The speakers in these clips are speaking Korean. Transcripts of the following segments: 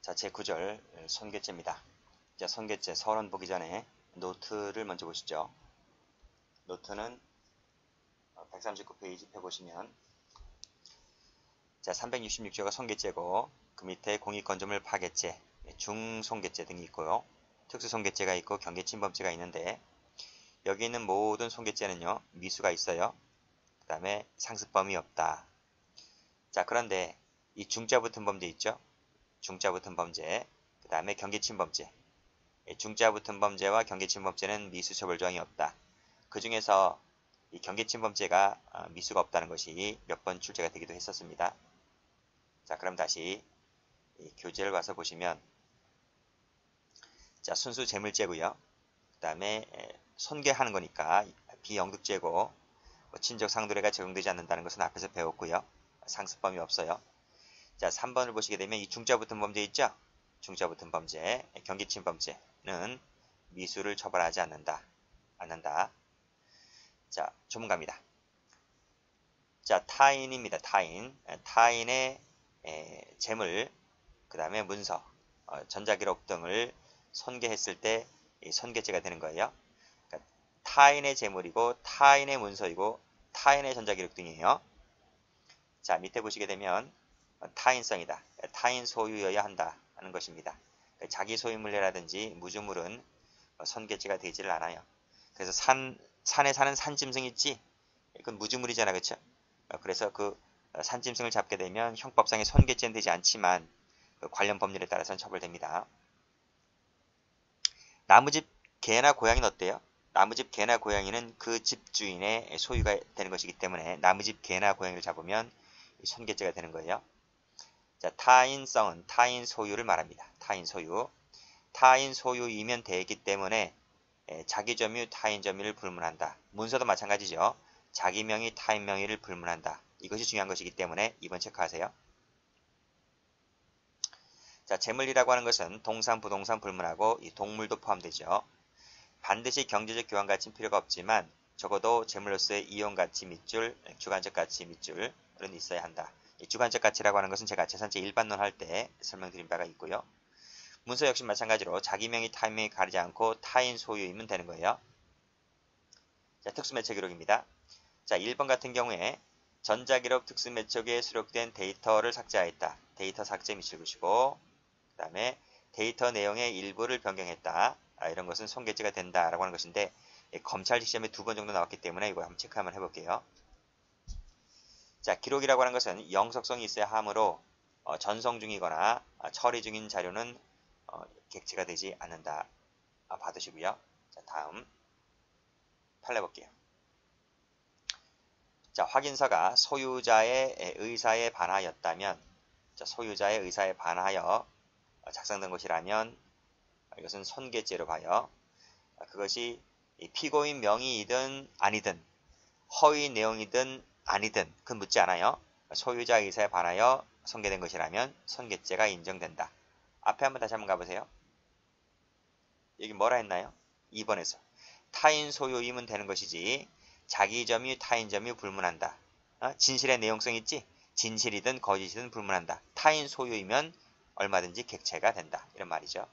자, 제9절 손괴죄입니다. 자, 손괴죄 서론 보기 전에 노트를 먼저 보시죠. 노트는 139페이지 펴보시면 자, 366조가 손괴죄고 그 밑에 공익건조물 파괴죄, 중손괴죄 등이 있고요. 특수손괴죄가 있고 경계침범죄가 있는데 여기 있는 모든 손괴죄는요. 미수가 있어요. 그 다음에 상습범위 없다. 자, 그런데 이 중자 붙은 범죄 있죠? 중자 붙은 범죄, 그 다음에 경계침범죄. 중자 붙은 범죄와 경계침범죄는 미수처벌 조항이 없다. 그 중에서 이 경계침범죄가 미수가 없다는 것이 몇 번 출제가 되기도 했었습니다. 자, 그럼 다시 이 교재를 봐서 보시면 자, 순수 재물죄고요. 그 다음에 손괴하는 거니까 비영득죄고 뭐 친족 상도례가 적용되지 않는다는 것은 앞에서 배웠고요. 상습범위 없어요. 자, 3번을 보시게 되면 이 중자 붙은 범죄 있죠? 중자 붙은 범죄, 경계침범죄는 미수를 처벌하지 않는다. 자, 조문갑니다. 자, 타인입니다. 타인의 재물, 그 다음에 문서, 전자기록 등을 손괴했을 때 이 손괴죄가 되는 거예요. 그러니까 타인의 재물이고 타인의 문서이고 타인의 전자기록 등이에요. 자, 밑에 보시게 되면 타인성이다. 타인 소유여야 한다 하는 것입니다. 자기 소유물이라든지 무주물은 손괴죄가 되지를 않아요. 그래서 산에 사는 산짐승 있지? 그건 무주물이잖아, 그렇죠? 그래서 그 산짐승을 잡게 되면 형법상의 손괴죄는 되지 않지만 그 관련 법률에 따라서는 처벌됩니다. 나무집 개나 고양이는 어때요? 나무집 개나 고양이는 그 집주인의 소유가 되는 것이기 때문에 나무집 개나 고양이를 잡으면 손괴죄가 되는 거예요. 자, 타인성은 타인 소유를 말합니다. 타인 소유. 타인 소유이면 되기 때문에 자기 점유, 타인 점유를 불문한다. 문서도 마찬가지죠. 자기 명의, 타인 명의를 불문한다. 이것이 중요한 것이기 때문에 2번 체크하세요. 자, 재물이라고 하는 것은 동산, 부동산 불문하고 이 동물도 포함되죠. 반드시 경제적 교환 가치는 필요가 없지만 적어도 재물로서의 이용 가치 밑줄, 주관적 가치 밑줄은 있어야 한다. 이 주관적 가치라고 하는 것은 제가 재산세 일반론 할 때 설명드린 바가 있고요. 문서 역시 마찬가지로 자기 명의, 타인 명의 가리지 않고 타인 소유이면 되는 거예요. 자, 특수매체 기록입니다. 자, 1번 같은 경우에 전자기록 특수매체에 수록된 데이터를 삭제하였다. 데이터 삭제 밑줄 그시고 그 다음에 데이터 내용의 일부를 변경했다. 이런 것은 손괴죄가 된다라고 하는 것인데 검찰 시험에 2번 정도 나왔기 때문에 이거 한번 체크 한번 해볼게요. 자, 기록이라고 하는 것은 영속성이 있어야 하므로 전송 중이거나 처리 중인 자료는 객체가 되지 않는다. 받으시고요. 자, 다음 판례 볼게요. 자, 확인서가 소유자의 의사에 반하였다면, 자, 소유자의 의사에 반하여 작성된 것이라면 이것은 손괴죄로 봐요. 그것이 피고인 명의이든 아니든 허위 내용이든 아니든 그건 묻지 않아요. 소유자 의사에 반하여 손괴된 것이라면 손괴죄가 인정된다. 앞에 한번 다시 한번 가보세요. 여기 뭐라 했나요? 2번에서 타인 소유이면 되는 것이지 자기 점유, 타인 점유 불문한다. 진실의 내용성 있지? 진실이든 거짓이든 불문한다. 타인 소유이면 얼마든지 객체가 된다. 이런 말이죠.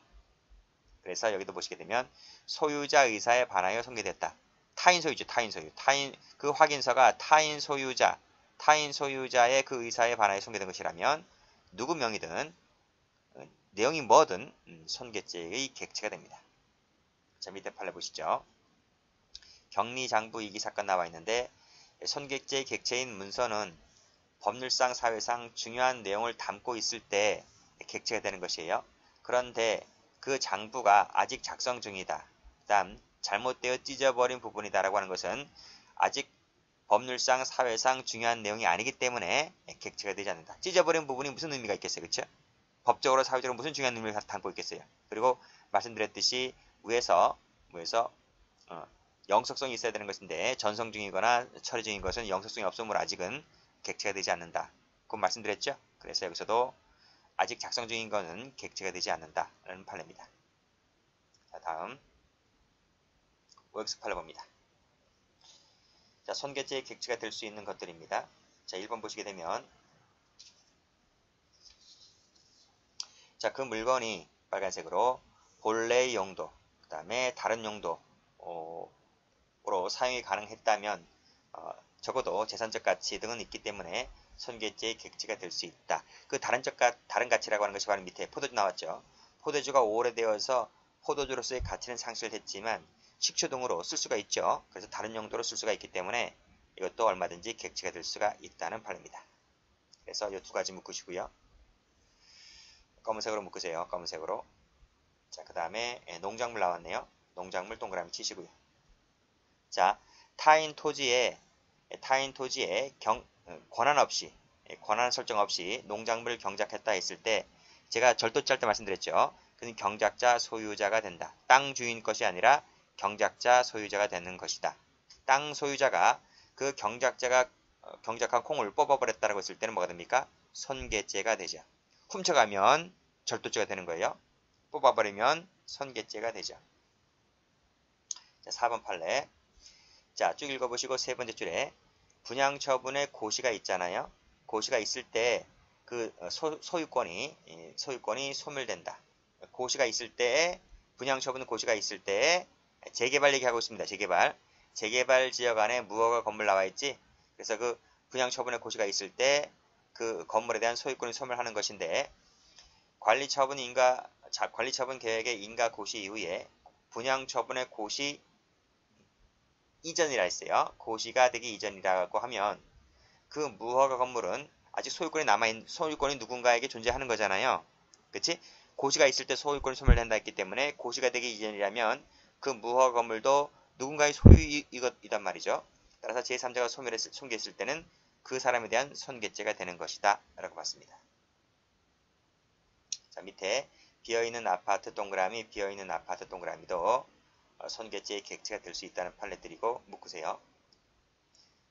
그래서 여기도 보시게 되면 소유자 의사에 반하여 손괴됐다. 타인 소유죠. 타인 소유. 그 확인서가 타인 소유자의 그 의사에 반하여 손괴된 것이라면 누구 명의든 내용이 뭐든 손괴죄의 객체가 됩니다. 자, 밑에 판례 보시죠. 격리장부 이기 사건 나와 있는데 손괴죄의 객체인 문서는 법률상 사회상 중요한 내용을 담고 있을 때 객체가 되는 것이에요. 그런데 그 장부가 아직 작성 중이다. 그 다음 잘못되어 찢어버린 부분이다 라고 하는 것은 아직 법률상 사회상 중요한 내용이 아니기 때문에 객체가 되지 않는다. 찢어버린 부분이 무슨 의미가 있겠어요. 그렇죠? 법적으로 사회적으로 무슨 중요한 의미를 담고 있겠어요. 그리고 말씀드렸듯이 위에서 영속성이 있어야 되는 것인데 전송 중이거나 처리 중인 것은 영속성이 없으므로 아직은 객체가 되지 않는다. 그건 말씀드렸죠? 그래서 여기서도 아직 작성 중인 것은 객체가 되지 않는다 라는 판례입니다. 자, 다음 OX 판례 봅니다. 자, 손괴죄의 객체가 될 수 있는 것들입니다. 자, 1번 보시게 되면 자, 그 물건이 빨간색으로 본래의 용도, 그 다음에 다른 용도로 사용이 가능했다면 적어도 재산적 가치 등은 있기 때문에 손괴죄의 객지가 될 수 있다. 그 다른 가치라고 하는 것이 바로 밑에 포도주 나왔죠. 포도주가 오래되어서 포도주로서의 가치는 상실했지만 식초 등으로 쓸 수가 있죠. 그래서 다른 용도로 쓸 수가 있기 때문에 이것도 얼마든지 객지가 될 수가 있다는 판례입니다. 그래서 이 두 가지 묶으시고요. 검은색으로 묶으세요. 검은색으로. 자, 그 다음에 농작물 나왔네요. 농작물 동그라미 치시고요. 자, 타인 토지에 권한 설정 없이 농작물을 경작했다 했을 때 제가 절도 짤 때 말씀드렸죠. 그는 경작자 소유자가 된다. 땅 주인 것이 아니라 경작자 소유자가 되는 것이다. 땅 소유자가 그 경작자가 경작한 콩을 뽑아버렸다고 했을 때는 뭐가 됩니까? 손괴죄가 되죠. 훔쳐가면 절도죄가 되는 거예요. 뽑아버리면 손괴죄가 되죠. 자, 4번 판례. 자, 쭉 읽어보시고 세 번째 줄에 분양처분의 고시가 있잖아요. 고시가 있을 때 그 소유권이 소멸된다. 고시가 있을 때 분양처분 고시가 있을 때 재개발 얘기하고 있습니다. 재개발 지역 안에 무허가 건물 나와 있지. 그래서 그 분양처분의 고시가 있을 때 그 건물에 대한 소유권이 소멸하는 것인데 관리처분 계획의 인가 고시 이후에 분양처분의 고시 이전이라 했어요. 고시가 되기 이전이라고 하면 그 무허가 건물은 아직 소유권이 누군가에게 존재하는 거잖아요. 그치? 고시가 있을 때 소유권이 소멸된다 했기 때문에 고시가 되기 이전이라면 그 무허가 건물도 누군가의 소유이단 말이죠. 따라서 제3자가 손괴했을 때는 그 사람에 대한 손괴죄가 되는 것이다 라고 봤습니다. 자, 밑에 비어있는 아파트 동그라미도 손괴죄의 객체가 될 수 있다는 판례들이고 묶으세요.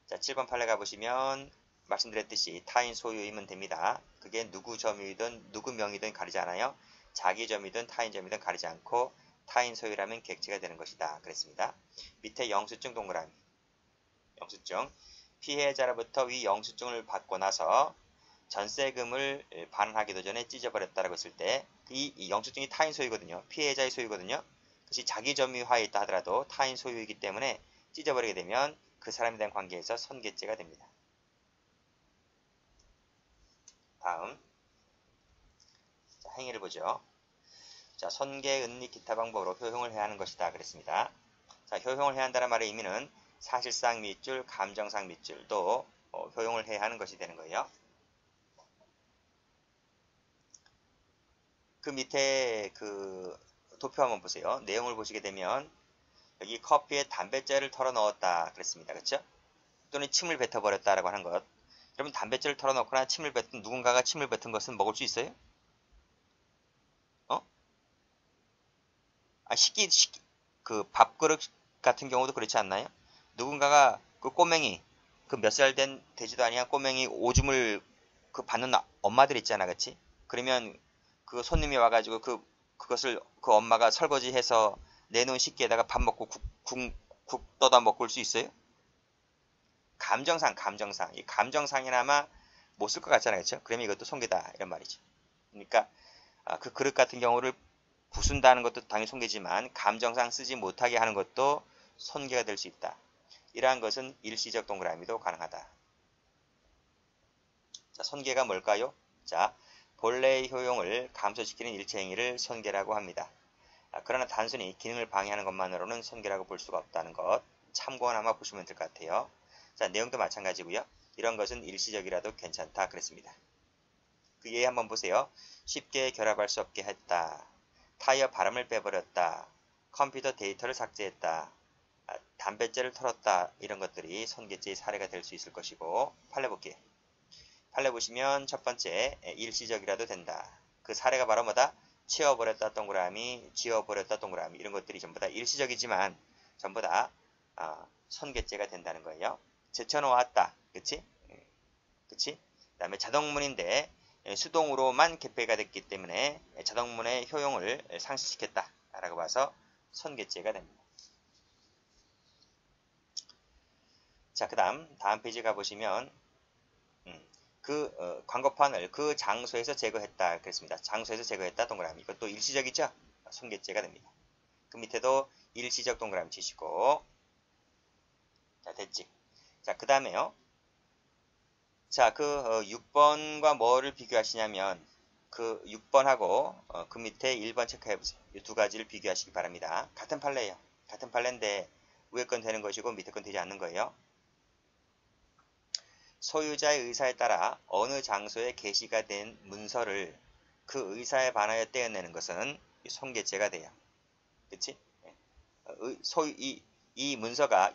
자, 7번 판례 가보시면 말씀드렸듯이 타인 소유이면 됩니다. 그게 누구 점유이든 누구 명의든 가리지 않아요. 자기 점유든 타인 점유든 가리지 않고 타인 소유라면 객체가 되는 것이다. 그랬습니다. 밑에 영수증 동그라미. 영수증. 피해자로부터 위 영수증을 받고 나서 전세금을 반환하기도 전에 찢어버렸다라고 했을 때 이 영수증이 타인 소유거든요. 피해자의 소유거든요. 그것이 자기 점유하에 있다 하더라도 타인 소유이기 때문에 찢어버리게 되면 그 사람에 대한 관계에서 손괴죄가 됩니다. 다음 자, 행위를 보죠. 자, 손괴, 은닉, 기타 방법으로 효용을 해야 하는 것이다 그랬습니다. 자, 효용을 해야 한다는 말의 의미는 사실상 밑줄, 감정상 밑줄도 효용을 해야 하는 것이 되는 거예요. 그 밑에 그 도표 한번 보세요. 내용을 보시게 되면 여기 커피에 담뱃재를 털어 넣었다 그랬습니다. 그렇죠? 또는 침을 뱉어버렸다라고 하는 것. 여러분 담뱃재를 털어 넣거나 누군가가 침을 뱉은 것은 먹을 수 있어요? 그 밥그릇 같은 경우도 그렇지 않나요? 누군가가 그 꼬맹이, 그 몇 살 되지도 아니한 꼬맹이 오줌을 그 받는 엄마들 있잖아, 그치? 그러면 그 손님이 와가지고 그것을 그 엄마가 설거지해서 내놓은 식기에다가 밥 먹고 국 떠다 먹을 수 있어요? 감정상. 이 감정상이나마 못 쓸 것 같잖아요, 그쵸? 그러면 이것도 손괴다, 이런 말이죠. 그러니까 그 그릇 같은 경우를 부순다는 것도 당연히 손괴지만 감정상 쓰지 못하게 하는 것도 손괴가 될 수 있다. 이러한 것은 일시적 동그라미도 가능하다. 자, 손괴가 뭘까요? 자, 본래의 효용을 감소시키는 일체 행위를 손괴라고 합니다. 그러나 단순히 기능을 방해하는 것만으로는 손괴라고 볼 수가 없다는 것 참고나마 보시면 될 것 같아요. 자, 내용도 마찬가지고요. 이런 것은 일시적이라도 괜찮다 그랬습니다. 그 예에 한번 보세요. 쉽게 결합할 수 없게 했다. 타이어 바람을 빼버렸다. 컴퓨터 데이터를 삭제했다. 담뱃재를 털었다. 이런 것들이 손괴죄의 사례가 될 수 있을 것이고 판례 볼게요. 판례 보시면 첫 번째 일시적이라도 된다. 그 사례가 바로 뭐다? 치워버렸다 동그라미, 지워버렸다 동그라미 이런 것들이 전부 다 일시적이지만 전부 다 손괴죄가 된다는 거예요. 제쳐놓았다. 그치? 그치? 그 다음에 자동문인데 수동으로만 개폐가 됐기 때문에 자동문의 효용을 상실시켰다 라고 봐서 손괴죄가 됩니다. 자, 그 다음 페이지 가보시면 광고판을 그 장소에서 제거했다 그랬습니다. 장소에서 제거했다 동그라미. 이것도 일시적이죠? 손괴죄가 됩니다. 그 밑에도 일시적 동그라미 치시고. 자, 됐지? 자, 그 다음에요. 자, 6번과 뭐를 비교하시냐면 그 6번하고 그 밑에 1번 체크해보세요. 이 두 가지를 비교하시기 바랍니다. 같은 판례예요. 같은 판례인데 위에 건 되는 것이고 밑에 건 되지 않는 거예요. 소유자의 의사에 따라 어느 장소에 게시가 된 문서를 그 의사에 반하여 떼어내는 것은 손괴죄가 돼요. 그치? 이 문서가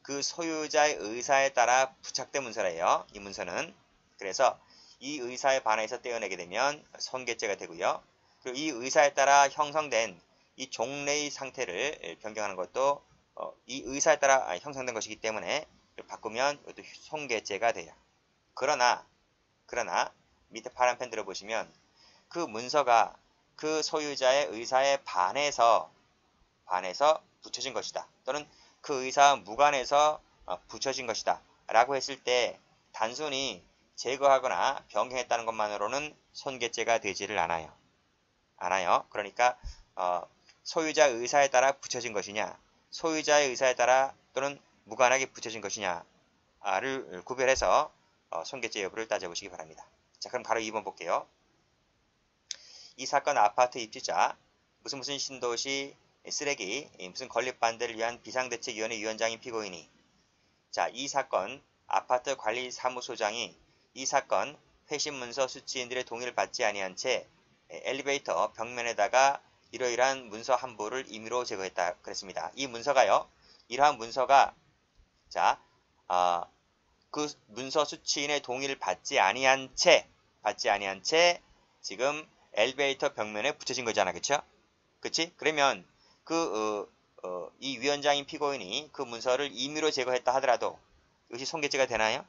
그 소유자의 의사에 따라 부착된 문서래요. 이 문서는. 그래서 이 의사에 반해서 떼어내게 되면 손괴죄가 되고요. 그리고 이 의사에 따라 형성된 이 종래의 상태를 변경하는 것도 이 의사에 따라 형성된 것이기 때문에 바꾸면 이것도 손괴죄가 돼요. 그러나 밑에 파란 펜 들어보시면 그 문서가 그 소유자의 의사에 반해서 붙여진 것이다. 또는 그 의사와 무관해서 붙여진 것이다. 라고 했을 때 단순히 제거하거나 변경했다는 것만으로는 손괴죄가 되지를 않아요. 그러니까 소유자의 의사에 따라 붙여진 것이냐, 소유자의 의사에 따라 또는 무관하게 붙여진 것이냐를 구별해서 손괴죄 여부를 따져보시기 바랍니다. 자, 그럼 바로 2번 볼게요. 이 사건 아파트 입주자 무슨 신도시 쓰레기 무슨 건립반대를 위한 비상대책위원회 위원장인 피고인이 자, 이 사건 아파트 관리사무소장이 이 사건 회신문서 수취인들의 동의를 받지 아니한 채 엘리베이터 벽면에다가 이러이러한 문서 한 부를 임의로 제거했다 그랬습니다. 이 문서가요. 이러한 문서가 자, 그 문서 수취인의 동의를 받지 아니한 채 지금 엘리베이터 벽면에 붙여진 거잖아. 그쵸? 그치? 그러면 이 위원장인 피고인이 그 문서를 임의로 제거했다 하더라도 이것이 손괴죄가 되나요?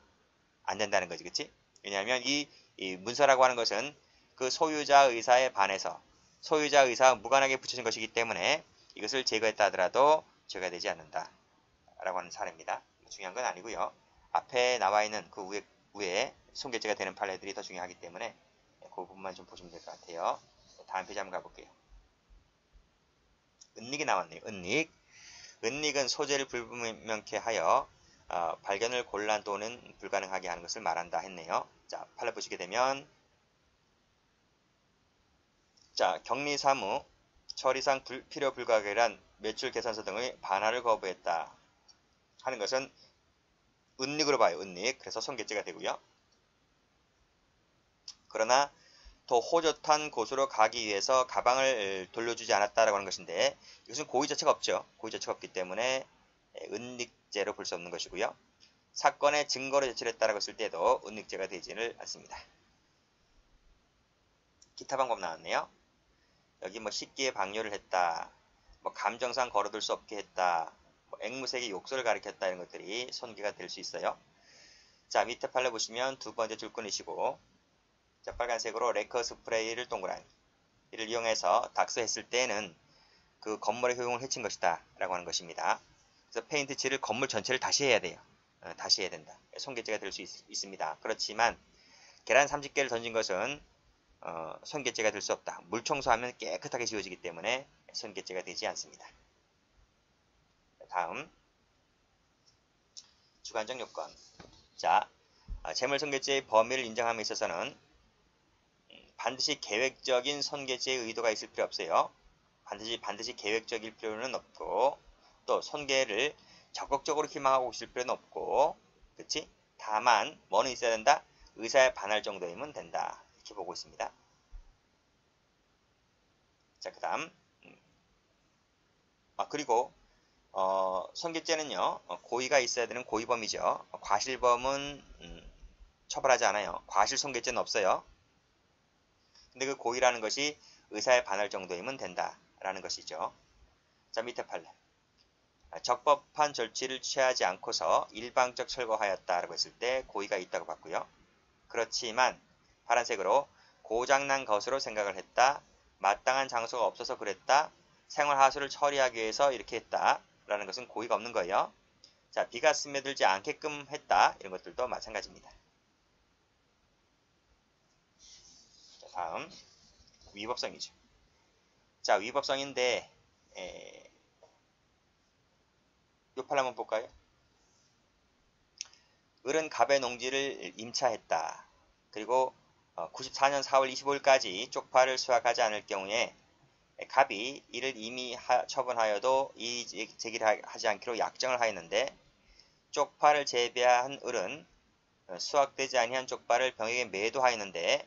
안 된다는 거지. 그치? 왜냐하면 이 문서라고 하는 것은 그 소유자 의사에 반해서 소유자 의사와 무관하게 붙여진 것이기 때문에 이것을 제거했다 하더라도 제거가 되지 않는다. 라고 하는 사례입니다. 중요한 건 아니고요. 앞에 나와 있는 그 위에 손괴죄가 되는 판례들이 더 중요하기 때문에 그 부분만 좀 보시면 될 것 같아요. 다음 페이지 한번 가볼게요. 은닉이 나왔네요. 은닉은 소재를 불분명케 하여 발견을 곤란 또는 불가능하게 하는 것을 말한다 했네요. 자, 판례 보시게 되면 자, 격리사무 처리상 필요 불가결한 매출 계산서 등의 반환을 거부했다 하는 것은 은닉으로 봐요. 은닉. 그래서 손괴죄가 되고요. 그러나 더 호젓한 곳으로 가기 위해서 가방을 돌려주지 않았다라고 하는 것인데 이것은 고의 자체가 없죠. 고의 자체가 없기 때문에 은닉죄로 볼 수 없는 것이고요. 사건의 증거로 제출했다라고 했을 때도 은닉죄가 되지는 않습니다. 기타 방법 나왔네요. 여기 뭐 식기에 방뇨를 했다. 뭐 감정상 걸어둘 수 없게 했다. 뭐 앵무새에게 욕설을 가리켰다. 이런 것들이 손괴가 될 수 있어요. 자, 밑에 판례 보시면 두 번째 줄권이시고 자, 빨간색으로 레커 스프레이를 동그라미 이를 이용해서 낙서했을 때는 그 건물의 효용을 해친 것이다 라고 하는 것입니다. 그래서 페인트 칠을 건물 전체를 다시 해야 돼요. 다시 해야 된다. 손괴죄가 될 수 있습니다. 그렇지만 계란 30개를 던진 것은 손괴죄가 될 수 없다. 물 청소하면 깨끗하게 지워지기 때문에 손괴죄가 되지 않습니다. 다음 주관적 요건. 자, 재물손괴죄의 범위를 인정함에 있어서는 반드시 계획적인 손괴죄의 의도가 있을 필요 없어요. 반드시 계획적일 필요는 없고 또 손괴를 적극적으로 희망하고 있을 필요는 없고 그치? 다만 뭐는 있어야 된다? 의사에 반할 정도이면 된다. 이렇게 보고 있습니다. 자, 그 다음 그리고 손괴죄는요 고의가 있어야 되는 고의범이죠. 과실범은 처벌하지 않아요. 과실손괴죄는 없어요. 근데 그 고의라는 것이 의사에 반할 정도이면 된다라는 것이죠. 자, 밑에 판례. 적법한 절취를 취하지 않고서 일방적 철거하였다라고 했을 때 고의가 있다고 봤고요. 그렇지만 파란색으로 고장난 것으로 생각을 했다. 마땅한 장소가 없어서 그랬다. 생활하수를 처리하기 위해서 이렇게 했다. 라는 것은 고의가 없는 거예요. 자, 비가 스며들지 않게끔 했다. 이런 것들도 마찬가지입니다. 다음 위법성이죠. 자, 위법성인데 요팔 한번 볼까요? 을은 갑의 농지를 임차했다. 그리고 94년 4월 25일까지 쪽파를 수확하지 않을 경우에 갑이 이를 이미 처분하여도 이의 제기를 하지 않기로 약정을 하였는데 쪽파를 재배한 을은 수확되지 아니한 쪽파를 병에게 매도하였는데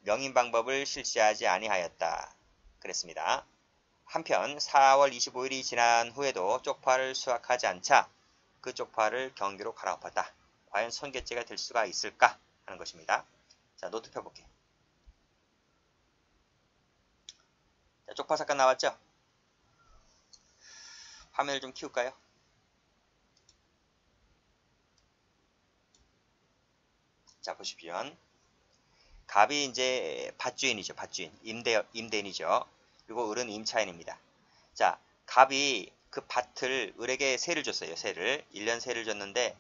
명인 방법을 실시하지 아니하였다. 그랬습니다. 한편 4월 25일이 지난 후에도 쪽파를 수확하지 않자 그 쪽파를 경기로 갈아엎었다. 과연 손괴죄가 될 수가 있을까 하는 것입니다. 자, 노트 펴볼게요. 자, 쪽파 사건 나왔죠? 화면을 좀 키울까요? 자, 보십시오. 갑이 이제 밭주인이죠. 밭주인. 임대인이죠. 그리고 을은 임차인입니다. 자, 갑이 그 밭을 을에게 세를 줬어요. 세를. 1년 세를 줬는데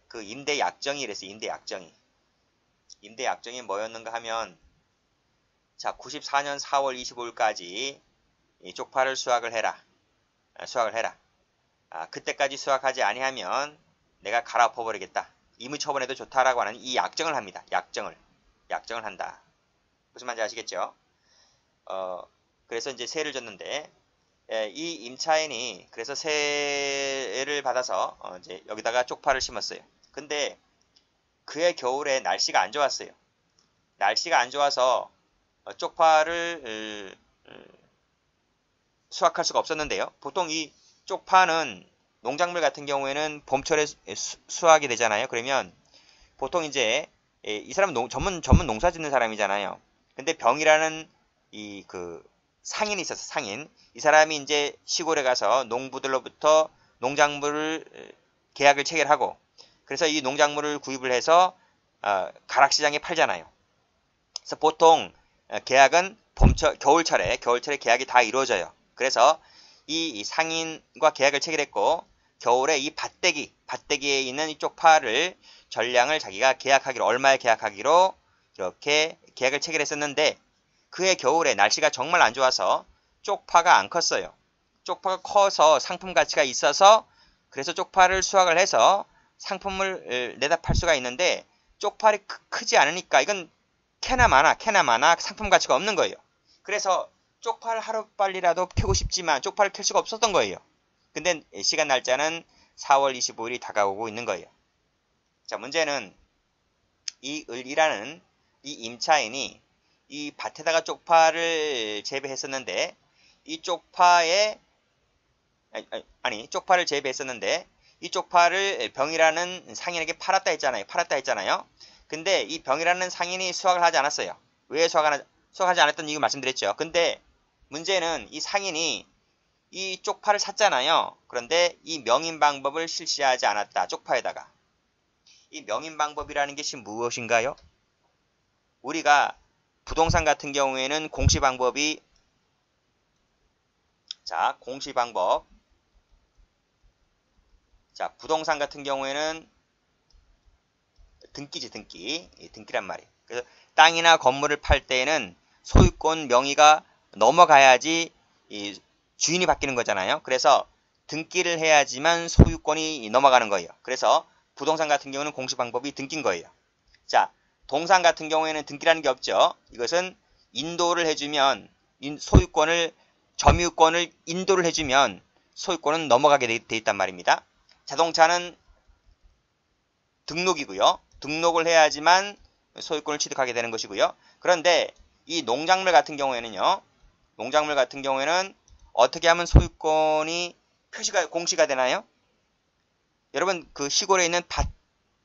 그 임대 약정이 이랬어요. 임대 약정이. 임대 약정이 뭐였는가 하면 자, 94년 4월 25일까지 이 쪽파를 수확을 해라. 그때까지 수확하지 아니하면 내가 갈아엎어 버리겠다. 임의 처분해도 좋다라고 하는 이 약정을 합니다. 약정을 한다. 무슨 말인지 아시겠죠? 그래서 이제 세를 줬는데 이 임차인이 그래서 세를 받아서 이제 여기다가 쪽파를 심었어요. 근데 그해 겨울에 날씨가 안 좋았어요. 날씨가 안 좋아서 쪽파를 수확할 수가 없었는데요. 보통 이 쪽파는 농작물 같은 경우에는 봄철에 수확이 되잖아요. 그러면 보통 이제 이 사람은 전문 농사 짓는 사람이잖아요. 근데 병이라는 이 상인이 있어서 상인. 이 사람이 이제 시골에 가서 농부들로부터 농작물을 계약을 체결하고 그래서 이 농작물을 구입을 해서 가락시장에 팔잖아요. 그래서 보통 계약은 겨울철에 계약이 다 이루어져요. 그래서 이 상인과 계약을 체결했고 겨울에 이 밭대기에 있는 이 쪽파를 전량을 자기가 얼마에 계약하기로 이렇게 계약을 체결했었는데 그해 겨울에 날씨가 정말 안 좋아서 쪽파가 안 컸어요. 쪽파가 커서 상품 가치가 있어서 그래서 쪽파를 수확을 해서 상품을 내다 팔 수가 있는데 쪽파를 크지 않으니까 이건 캐나 마나 상품 가치가 없는 거예요. 그래서 쪽파를 하루빨리라도 캐고 싶지만 쪽파를 캘 수가 없었던 거예요. 근데 시간 날짜는 4월 25일이 다가오고 있는 거예요. 자, 문제는 이 을이라는 이 임차인이 이 밭에다가 쪽파를 재배했었는데 이 쪽파를 재배했었는데 이 쪽파를 병이라는 상인에게 팔았다 했잖아요. 근데 이 병이라는 상인이 수확을 하지 않았어요. 왜 수확하지 않았던 이유 말씀드렸죠. 근데 문제는 이 상인이 이 쪽파를 샀잖아요. 그런데 이 명인 방법을 실시하지 않았다. 쪽파에다가. 이 명인 방법이라는 것이 무엇인가요? 우리가 부동산 같은 경우에는 공시 방법이 공시 방법. 자, 부동산 같은 경우에는 등기란 말이에요. 그래서 땅이나 건물을 팔 때에는 소유권 명의가 넘어가야지 이 주인이 바뀌는 거잖아요. 그래서 등기를 해야지만 소유권이 넘어가는 거예요. 그래서 부동산 같은 경우는 공시 방법이 등기인 거예요. 자, 동산 같은 경우에는 등기라는 게 없죠. 이것은 인도를 해주면 점유권을 인도를 해주면 소유권은 넘어가게 돼 있단 말입니다. 자동차는 등록이고요. 등록을 해야지만 소유권을 취득하게 되는 것이고요. 그런데 이 농작물 같은 경우에는 어떻게 하면 소유권이 공시가 되나요? 여러분 그 시골에 있는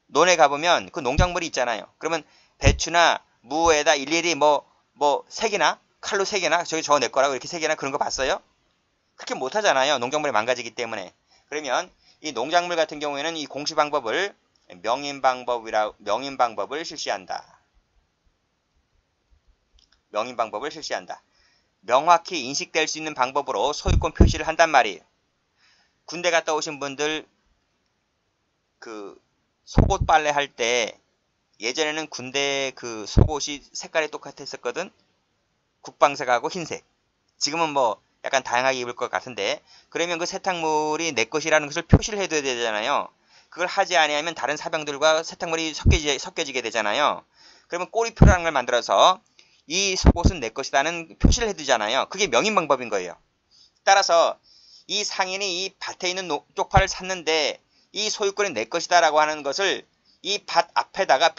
논에 가보면 그 농작물이 있잖아요. 그러면 배추나 무에다 일일이 뭐 3개나 칼로 3개나 저거 내 거라고 이렇게 3개나 그런 거 봤어요? 그렇게 못 하잖아요. 농작물이 망가지기 때문에. 그러면 이 농작물 같은 경우에는 이 공시 방법을 명인 방법을 실시한다. 명인 방법을 실시한다. 명확히 인식될 수 있는 방법으로 소유권 표시를 한단 말이에요. 군대 갔다 오신 분들 그 속옷 빨래 할 때 예전에는 군대 그 속옷이 색깔이 똑같았었거든. 국방색하고 흰색. 지금은 뭐 약간 다양하게 입을 것 같은데, 그러면 그 세탁물이 내 것이라는 것을 표시를 해둬야 되잖아요. 그걸 하지 아니하면 다른 사병들과 세탁물이 섞여지게 되잖아요. 그러면 꼬리표라는 걸 만들어서 이 속옷은 내 것이라는 표시를 해두잖아요. 그게 명인 방법인 거예요. 따라서 이 상인이 이 밭에 있는 쪽파를 샀는데 이 소유권이 내 것이다라고 하는 것을 이 밭 앞에다가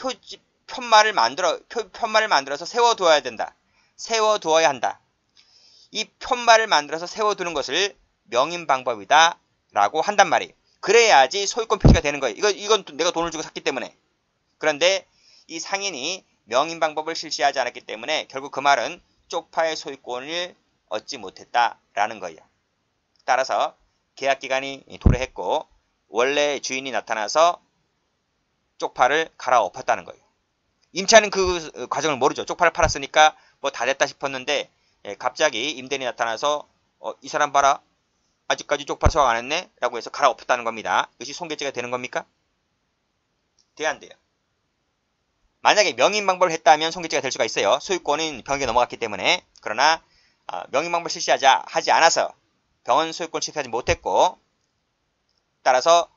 편말을 만들어서 세워두어야 된다. 세워두어야 한다. 이 편말을 만들어서 세워두는 것을 명인 방법이다 라고 한단 말이에요. 그래야지 소유권 표시가 되는 거예요. 이건 내가 돈을 주고 샀기 때문에. 그런데 이 상인이 명인 방법을 실시하지 않았기 때문에 결국 그 말은 쪽파의 소유권을 얻지 못했다라는 거예요. 따라서 계약기간이 도래했고 원래 주인이 나타나서 쪽파를 갈아엎었다는 거예요. 임차인은 그 과정을 모르죠. 쪽파를 팔았으니까 뭐 다 됐다 싶었는데 갑자기 임대인이 나타나서 이 사람 봐라. 아직까지 쪽파 수확 안 했네? 라고 해서 갈아엎었다는 겁니다. 이것이 손괴죄가 되는 겁니까? 돼야 안 돼요. 만약에 명인 방법을 했다면 손괴죄가 될 수가 있어요. 소유권은 병에게 넘어갔기 때문에. 그러나 명인 방법을 하지 않아서 병은 소유권 취득하지 못했고, 따라서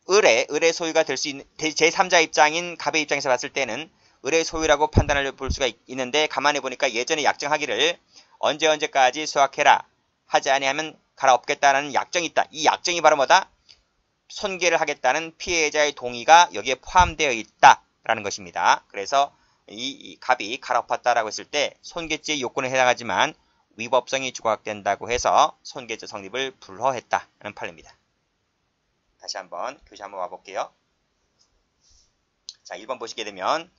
을의 소유가 될 수 있는 제3자 입장인 갑의 입장에서 봤을 때는 을의 소유라고 판단을 볼 수가 있는데, 가만히 보니까 예전에 약정하기를 언제까지 수확해라 하지 아니하면 갈아엎겠다라는 약정이 있다. 이 약정이 바로 뭐다? 손괴를 하겠다는 피해자의 동의가 여기에 포함되어 있다라는 것입니다. 그래서 이 갑이 갈아엎었다라고 했을 때 손괴죄의 요건에 해당하지만 위법성이 조각된다고 해서 손괴죄 성립을 불허했다는 판례입니다. 다시 한번 교시 한번 와볼게요. 자, 1번 보시게 되면,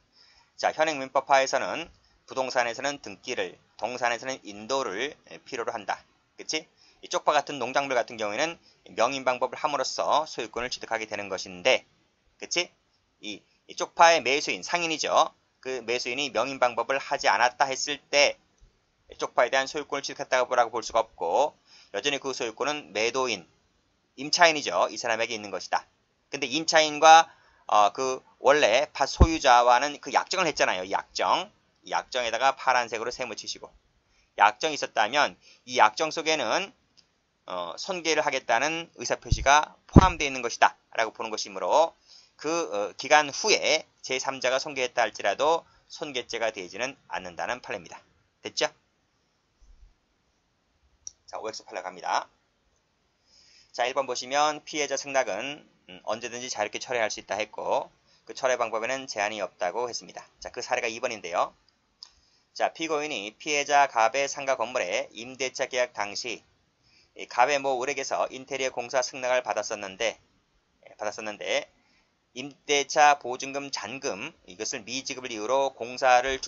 자, 현행민법하에서는 부동산에서는 등기를, 동산에서는 인도를 필요로 한다. 그치? 이 쪽파 같은 농작물 같은 경우에는 명인 방법을 함으로써 소유권을 취득하게 되는 것인데, 그치? 이 쪽파의 매수인, 상인이죠. 그 매수인이 명인 방법을 하지 않았다 했을 때 쪽파에 대한 소유권을 취득했다고 볼 수가 없고, 여전히 그 소유권은 매도인, 임차인이죠. 이 사람에게 있는 것이다. 근데 임차인과 그 원래 밭 소유자와는 그 약정을 했잖아요. 이 약정에다가 파란색으로 세모 치시고, 약정이 있었다면 이 약정 속에는 손괴를 하겠다는 의사표시가 포함되어 있는 것이다 라고 보는 것이므로 그 기간 후에 제3자가 손괴했다 할지라도 손괴죄가 되지는 않는다는 판례입니다. 됐죠? 자, OX 판례 갑니다. 자, 1번 보시면 피해자 승낙은 언제든지 자유롭게 철회할 수 있다 했고, 그 철회 방법에는 제한이 없다고 했습니다. 자, 그 사례가 2번인데요. 자, 피고인이 피해자 갑의 상가 건물에 임대차 계약 당시 갑의 모 을에게서 인테리어 공사 승낙을 받았었는데 임대차 보증금 잔금 이것을 미지급을 이유로 공사를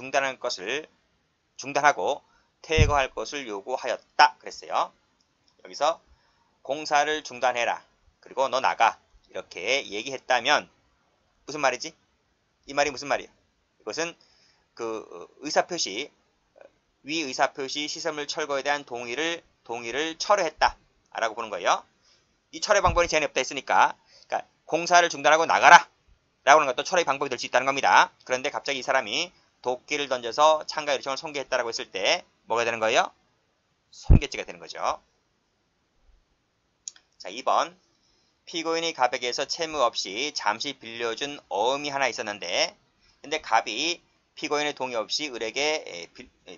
중단하고 퇴거할 것을 요구하였다 그랬어요. 여기서 공사를 중단해라. 그리고 너 나가. 이렇게 얘기했다면 무슨 말이지? 이 말이 무슨 말이에요? 이것은 그 의사표시, 위 의사표시 시설물 철거에 대한 동의를 철회했다. 라고 보는 거예요. 이 철회 방법이 제한이 없다 했으니까, 그러니까 공사를 중단하고 나가라. 라고 하는 것도 철회 방법이 될 수 있다는 겁니다. 그런데 갑자기 이 사람이 도끼를 던져서 창가 요청을 손괴했다라고 했을 때 뭐가 되는 거예요? 손괴죄가 되는 거죠. 자, 2번. 피고인이 갑에게서 채무 없이 잠시 빌려준 어음이 하나 있었는데, 근데 갑이 피고인의 동의 없이 을에게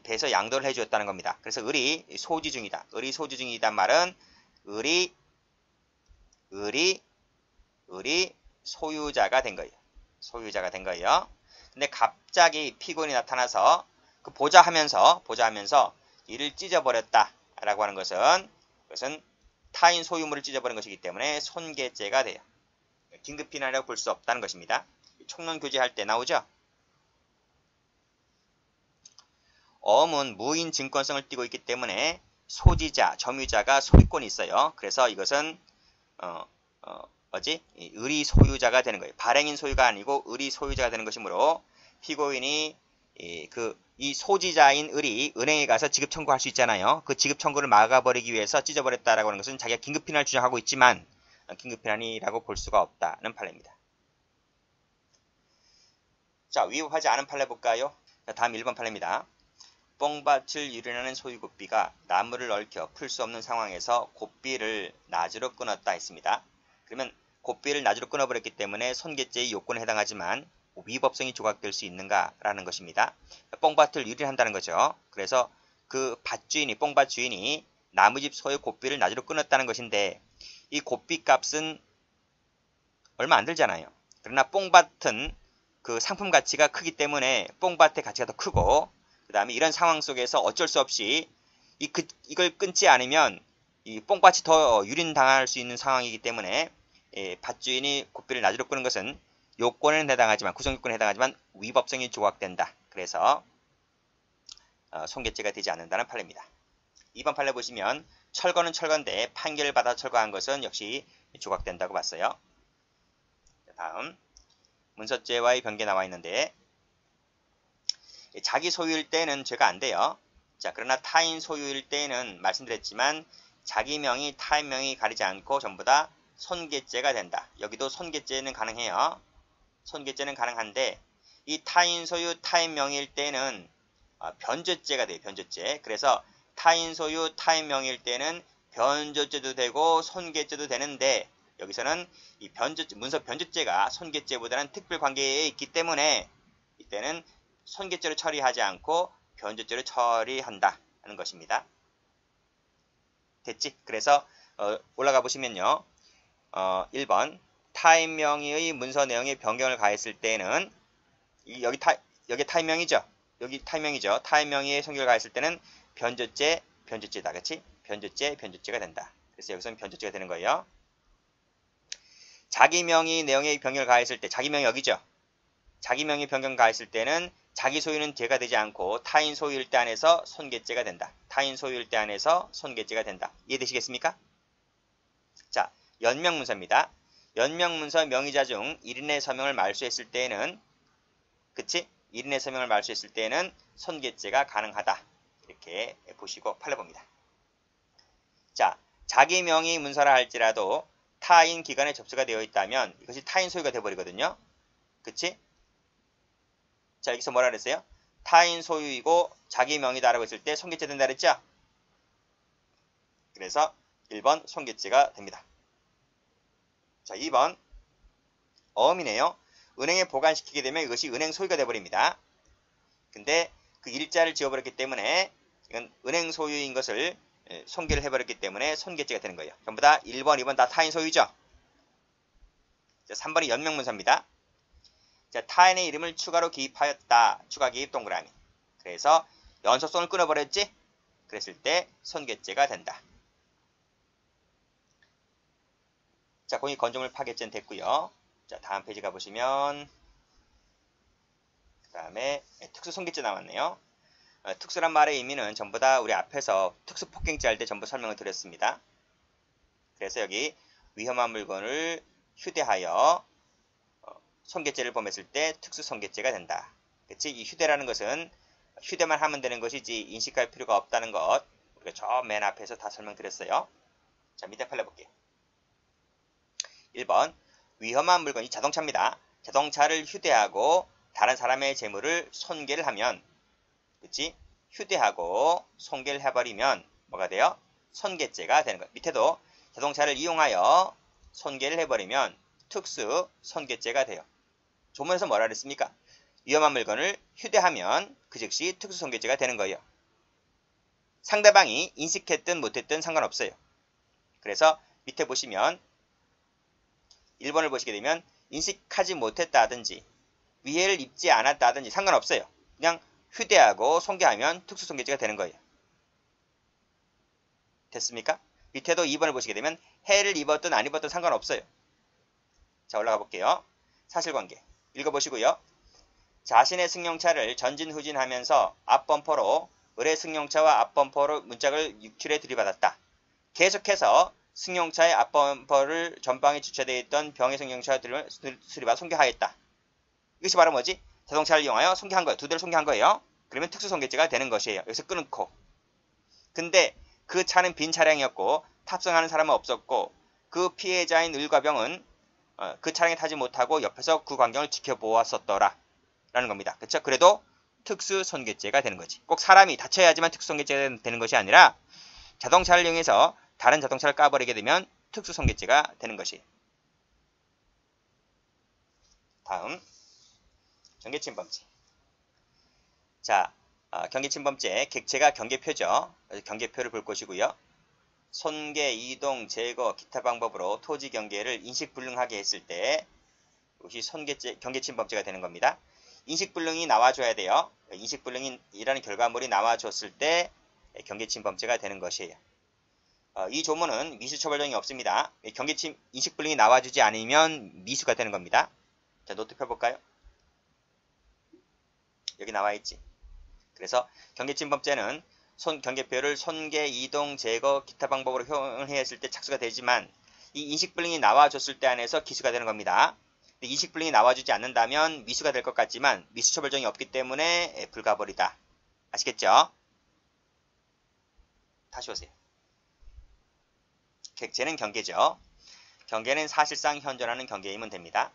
배서 양도를 해주었다는 겁니다. 그래서 을이 소지 중이다. 을이 소지 중이란 말은 을이 소유자가 된 거예요. 소유자가 된 거예요. 근데 갑자기 피고인이 나타나서 그 보자 하면서 이를 찢어버렸다라고 하는 것은, 그것은 타인 소유물을 찢어버린 것이기 때문에 손괴죄가 돼요. 긴급 피난이라고 볼 수 없다는 것입니다. 총론 교제할 때 나오죠. 어음은 무인 증권성을 띠고 있기 때문에 소지자, 점유자가 소유권이 있어요. 그래서 이것은 을이 소유자가 되는 거예요. 발행인 소유가 아니고 을이 소유자가 되는 것이므로 피고인이 이 소지자인 을이 은행에 가서 지급 청구할 수 있잖아요. 그 지급 청구를 막아버리기 위해서 찢어버렸다라고 하는 것은 자기가 긴급피난을 주장하고 있지만 긴급피난이라고 볼 수가 없다는 판례입니다. 자, 위법하지 않은 판례 볼까요? 자, 다음 1번 판례입니다. 뽕밭을 유린하는 소유 고삐가 나무를 얽혀 풀 수 없는 상황에서 고삐를 낫으로 끊었다 했습니다. 그러면 고삐를 낫으로 끊어버렸기 때문에 손괴죄의 요건에 해당하지만 위법성이 조각될 수 있는가라는 것입니다. 뽕밭을 유린한다는 거죠. 그래서 그 밭주인이, 뽕밭 주인이 나무집 소유 고삐를 낫으로 끊었다는 것인데 이 고삐 값은 얼마 안 들잖아요. 그러나 뽕밭은 그 상품 가치가 크기 때문에 뽕밭의 가치가 더 크고, 그 다음에 이런 상황 속에서 어쩔 수 없이 이걸 끊지 않으면 이 뽕밭이 더 유린당할 수 있는 상황이기 때문에 밭주인이 고삐를 낫으로 끄는 것은 요건에는 해당하지만, 구성요건에 해당하지만 위법성이 조각된다. 그래서 손괴죄가 되지 않는다는 판례입니다. 2번 판례 보시면 철거는 철거인데 판결을 받아 철거한 것은 역시 조각된다고 봤어요. 다음 문서죄와의 변경에 나와 있는데 자기 소유일 때는 죄가 안 돼요. 자, 그러나 타인 소유일 때는 말씀드렸지만 자기 명의, 타인 명의 가리지 않고 전부 다 손괴죄가 된다. 여기도 손괴죄는 가능해요. 손괴죄는 가능한데 이 타인 소유, 타인 명의일 때는 변조죄가 돼요. 변조죄. 그래서 타인 소유, 타인 명의일 때는 변조죄도 되고 손괴죄도 되는데 여기서는 이 문서 변조죄가 손괴죄보다는 특별 관계에 있기 때문에 이때는 손괴죄로 처리하지 않고 변조죄로 처리한다 하는 것입니다. 됐지? 그래서 올라가 보시면요. 1번 타인 명의의 문서 내용에 변경을 가했을 때는 여기 타인 명의죠. 여기 타인 명의죠. 타인 명의의 손괴를 가했을 때는 변조죄, 변조죄다. 그렇지? 변조죄, 변조죄가 된다. 그래서 여기서는 변조죄가 되는 거예요. 자기 명의 내용의 변경을 가했을 때, 자기 명의 여기죠. 자기 명의 변경 가했을 때는 자기 소유는 죄가 되지 않고 타인 소유일 때 안에서 손괴죄가 된다. 타인 소유일 때 안에서 손괴죄가 된다. 이해되시겠습니까? 자, 연명문서입니다. 연명문서 명의자 중 1인의 서명을 말소했을 때에는, 그치? 1인의 서명을 말소했을 때에는 손괴죄가 가능하다. 이렇게 보시고 판례 봅니다. 자, 자기 명의 문서라 할지라도 타인 기관에 접수가 되어 있다면 이것이 타인 소유가 되어버리거든요. 그치? 자, 여기서 뭐라 그랬어요? 타인 소유이고 자기 명의다라고 했을 때 손괴죄 된다 그랬죠? 그래서 1번 손괴죄가 됩니다. 자, 2번 어음이네요. 은행에 보관시키게 되면 이것이 은행 소유가 되어버립니다. 근데 그 일자를 지워버렸기 때문에 이건 은행 소유인 것을 손괴를 해버렸기 때문에 손괴죄가 되는 거예요. 전부 다 1번, 2번 다 타인 소유죠. 자, 3번이 연명문서입니다. 자, 타인의 이름을 추가로 기입하였다. 추가 기입 동그라미. 그래서 연속성을 끊어버렸지? 그랬을 때 손괴죄가 된다. 자, 공익 건조물 파괴죄는 됐고요. 자, 다음 페이지 가보시면 그 다음에 특수 손괴죄 나왔네요. 특수란 말의 의미는 전부 다 우리 앞에서 특수 폭행죄 할 때 전부 설명을 드렸습니다. 그래서 여기 위험한 물건을 휴대하여 손괴죄를 범했을 때 특수 손괴죄가 된다. 그치? 이 휴대라는 것은 휴대만 하면 되는 것이지 인식할 필요가 없다는 것 우리가 저 맨 앞에서 다 설명드렸어요. 자, 밑에 판례 볼게요. 1번 위험한 물건이 자동차입니다. 자동차를 휴대하고 다른 사람의 재물을 손괴를 하면, 그치? 휴대하고 손괴를 해버리면 뭐가 돼요? 손괴죄가 되는 거예요. 밑에도 자동차를 이용하여 손괴를 해버리면 특수 손괴죄가 돼요. 조문에서 뭐라 그랬습니까? 위험한 물건을 휴대하면 그 즉시 특수 손괴죄가 되는 거예요. 상대방이 인식했든 못했든 상관없어요. 그래서 밑에 보시면 1번을 보시게 되면 인식하지 못했다든지 위해를 입지 않았다든지 상관없어요. 그냥 휴대하고 손괴하면 특수 손괴죄가 되는 거예요. 됐습니까? 밑에도 2번을 보시게 되면 해를 입었든 안 입었든 상관없어요. 자, 올라가 볼게요. 사실관계 읽어보시고요. 자신의 승용차를 전진후진하면서 앞범퍼로 을의 승용차와 앞범퍼로 문짝을 육출에 들이받았다. 계속해서 승용차의 앞범퍼를 전방에 주차되어 있던 병의 승용차와 들이받아 손괴하였다. 이것이 바로 뭐지? 자동차를 이용하여 손괴한 거예요. 두 대를 손괴한 거예요. 그러면 특수 손괴죄가 되는 것이에요. 여기서 끊고. 근데 그 차는 빈 차량이었고 탑승하는 사람은 없었고 그 피해자인 을과 병은 그 차량에 타지 못하고 옆에서 그 광경을 지켜보았었더라. 라는 겁니다. 그쵸? 그래도 특수손괴죄가 되는 거지. 꼭 사람이 다쳐야지만 특수손괴죄가 되는 것이 아니라 자동차를 이용해서 다른 자동차를 까버리게 되면 특수손괴죄가 되는 것이. 다음 경계침범죄. 자, 경계침범죄 객체가 경계표죠. 경계표를 볼 것이고요. 손괴, 이동, 제거, 기타 방법으로 토지 경계를 인식불능하게 했을 때 이것이 경계침범죄가 되는 겁니다. 인식불능이 나와줘야 돼요. 인식불능이라는 결과물이 나와줬을 때 경계침범죄가 되는 것이에요. 이 조문은 미수처벌정이 없습니다. 인식불능이 나와주지 않으면 미수가 되는 겁니다. 자, 노트 펴볼까요? 여기 나와있지. 그래서 경계침범죄는 경계표를 손괴, 이동, 제거, 기타 방법으로 효용해 했을 때 착수가 되지만 이 인식불능이 나와줬을 때 안에서 기수가 되는 겁니다. 인식불능이 나와주지 않는다면 미수가 될 것 같지만 미수처벌정이 없기 때문에 불가벌이다. 아시겠죠? 다시 오세요. 객체는 경계죠. 경계는 사실상 현존하는 경계이면 됩니다.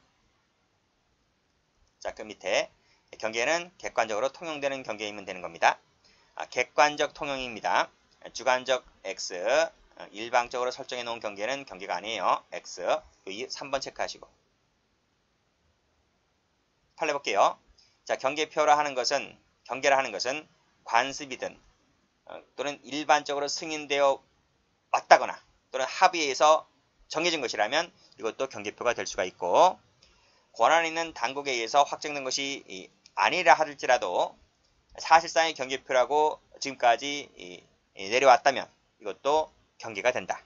자, 그 밑에 경계는 객관적으로 통용되는 경계이면 되는 겁니다. 객관적 통용입니다. 주관적 X, 일방적으로 설정해 놓은 경계는 경계가 아니에요. X, 3번 체크하시고. 팔려볼게요. 자, 경계라 하는 것은 관습이든 또는 일반적으로 승인되어 왔다거나 또는 합의에서 정해진 것이라면 이것도 경계표가 될 수가 있고, 권한 있는 당국에 의해서 확정된 것이 아니라 할지라도 사실상의 경계표라고 지금까지 내려왔다면 이것도 경계가 된다.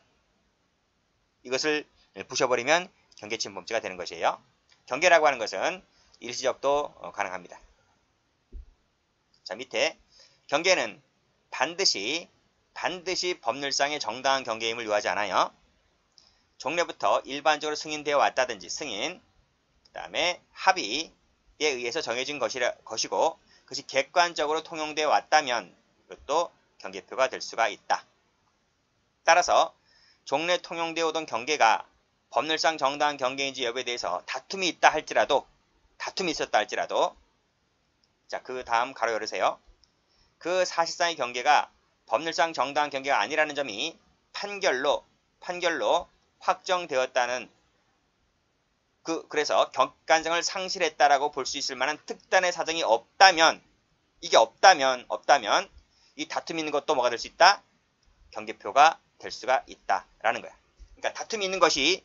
이것을 부셔버리면 경계침범죄가 되는 것이에요. 경계라고 하는 것은 일시적도 가능합니다. 자, 밑에 경계는 반드시 법률상의 정당한 경계임을 요하지 않아요. 종래부터 일반적으로 승인되어 왔다든지 승인, 그 다음에 합의에 의해서 정해진 것이고 그것이 객관적으로 통용되어 왔다면 이것도 경계표가 될 수가 있다. 따라서 종래 통용되어 오던 경계가 법률상 정당한 경계인지 여부에 대해서 다툼이 있었다 할지라도 자, 그 다음 가로 열으세요. 그 사실상의 경계가 법률상 정당한 경계가 아니라는 점이 판결로 확정되었다는 그래서 객관성을 상실했다라고 볼 수 있을 만한 특단의 사정이 없다면 이 다툼이 있는 것도 뭐가 될 수 있다? 경계표가 될 수가 있다라는 거야. 그러니까 다툼이 있는 것이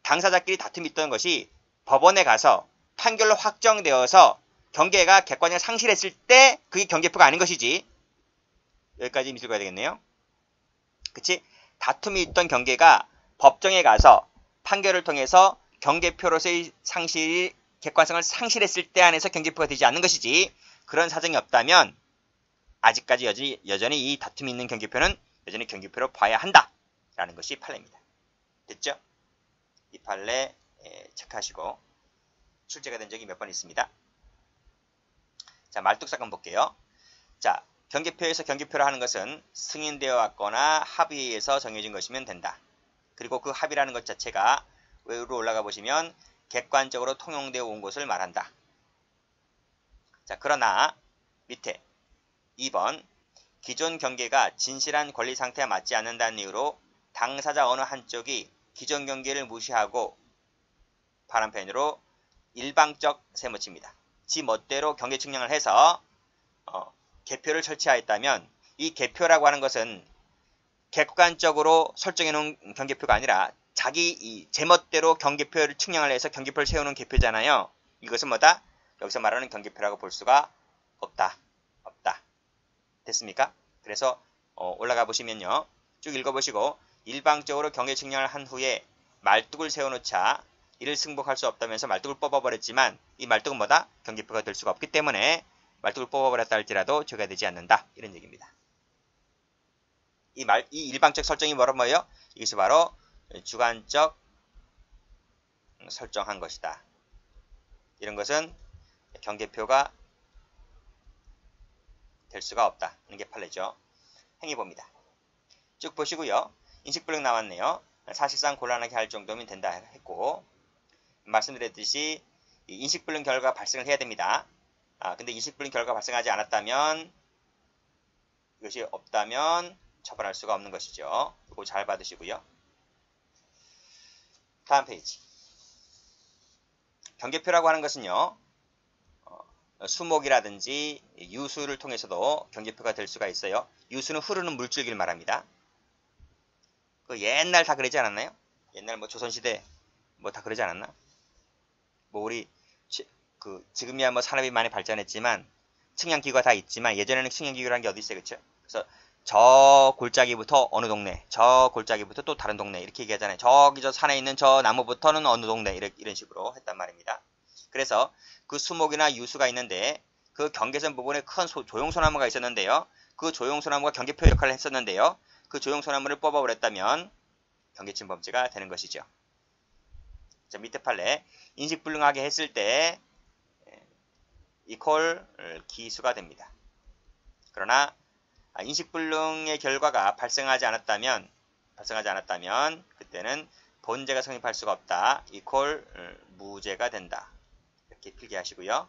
당사자끼리 다툼이 있던 것이 법원에 가서 판결로 확정되어서 경계가 객관성을 상실했을 때 그게 경계표가 아닌 것이지. 여기까지 밑을 봐야 되겠네요. 그치? 다툼이 있던 경계가 법정에 가서 판결을 통해서 경계표로서의 객관성을 상실했을 때 안에서 경계표가 되지 않는 것이지, 그런 사정이 없다면 아직까지 여전히 이 다툼이 있는 경계표는 여전히 경계표로 봐야 한다라는 것이 판례입니다. 됐죠? 이 판례 체크하시고 출제가 된 적이 몇 번 있습니다. 자, 말뚝사건 볼게요. 자, 경계표에서 경계표라 하는 것은 승인되어 왔거나 합의에서 정해진 것이면 된다. 그리고 그 합의라는 것 자체가 위로 올라가 보시면 객관적으로 통용되어 온 것을 말한다. 자, 그러나 밑에 2번 기존 경계가 진실한 권리 상태와 맞지 않는다는 이유로 당사자 어느 한쪽이 기존 경계를 무시하고 파란펜으로 일방적 세무치입니다. 지 멋대로 경계 측량을 해서 개표를 설치하였다면 이 개표라고 하는 것은 객관적으로 설정해 놓은 경계표가 아니라 자기 제멋대로 경계표를 측량을 해서 경계표를 세우는 개표잖아요. 이것은 뭐다? 여기서 말하는 경계표라고 볼 수가 없다. 됐습니까? 그래서 올라가 보시면요. 쭉 읽어보시고 일방적으로 경계 측량을 한 후에 말뚝을 세워놓자 이를 승복할 수 없다면서 말뚝을 뽑아버렸지만 이 말뚝은 뭐다? 경계표가 될 수가 없기 때문에 말뚝을 뽑아버렸다 할지라도 죄가 되지 않는다. 이런 얘기입니다. 이 일방적 설정이 뭐예요? 이것이 바로 주관적 설정한 것이다. 이런 것은 경계표가 될 수가 없다. 이런 게 판례죠. 행위봅니다. 쭉 보시고요. 인식불능 나왔네요. 사실상 곤란하게 할 정도면 된다 했고, 말씀드렸듯이 인식불능 결과가 발생을 해야 됩니다. 근데 인식불능 결과가 발생하지 않았다면, 이것이 없다면 처벌할 수가 없는 것이죠. 이거 잘 받으시고요. 다음 페이지. 경계표라고 하는 것은요, 수목이라든지 유수를 통해서도 경계표가 될 수가 있어요. 유수는 흐르는 물줄기를 말합니다. 그 옛날 다 그러지 않았나요? 옛날 뭐 조선시대 뭐 다 그러지 않았나? 뭐 우리 지금이야 뭐 산업이 많이 발전했지만 측량기구가 다 있지만 예전에는 측량기구라는 게 어디 있어요, 그렇죠? 그래서 저 골짜기부터 어느 동네, 저 골짜기부터 또 다른 동네 이렇게 얘기하잖아요. 저기 저 산에 있는 저 나무부터는 어느 동네 이런 식으로 했단 말입니다. 그래서 그 수목이나 유수가 있는데 그 경계선 부분에 큰 조용소나무가 있었는데요. 그 조용소나무가 경계표 역할을 했었는데요. 그 조용소나무를 뽑아버렸다면 경계침범죄가 되는 것이죠. 자, 밑에 판례 인식불능하게 했을 때 이퀄 기수가 됩니다. 그러나 인식불능의 결과가 발생하지 않았다면 그때는 본죄가 성립할 수가 없다. 이퀄 무죄가 된다. 이렇게 필기하시고요.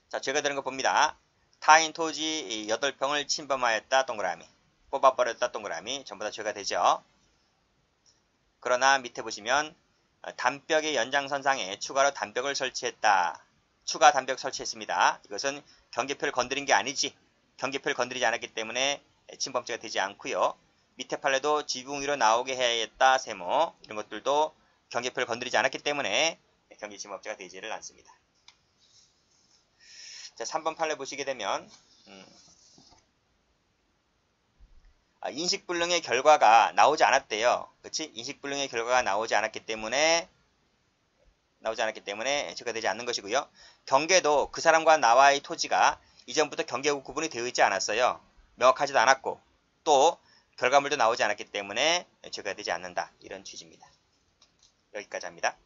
자, 죄가 되는 거 봅니다. 타인 토지 8평을 침범하였다. 동그라미. 뽑아버렸다. 동그라미. 전부 다 죄가 되죠. 그러나 밑에 보시면 담벽의 연장선상에 추가로 담벽을 설치했다. 추가 담벽 설치했습니다. 이것은 경계표를 건드린 게 아니지. 경계표를 건드리지 않았기 때문에 침범죄가 되지 않고요. 밑에 판례도 지붕 위로 나오게 해야겠다. 세모. 이런 것들도 경계표를 건드리지 않았기 때문에 경계침범죄가 되지를 않습니다. 자, 3번 판례 보시게 되면 인식불능의 결과가 나오지 않았대요. 그렇지? 인식불능의 결과가 나오지 않았기 때문에 죄가 되지 않는 것이고요. 경계도 그 사람과 나와의 토지가 이전부터 경계구 구분이 되어 있지 않았어요. 명확하지도 않았고 또 결과물도 나오지 않았기 때문에 죄가 되지 않는다. 이런 취지입니다. 여기까지 합니다.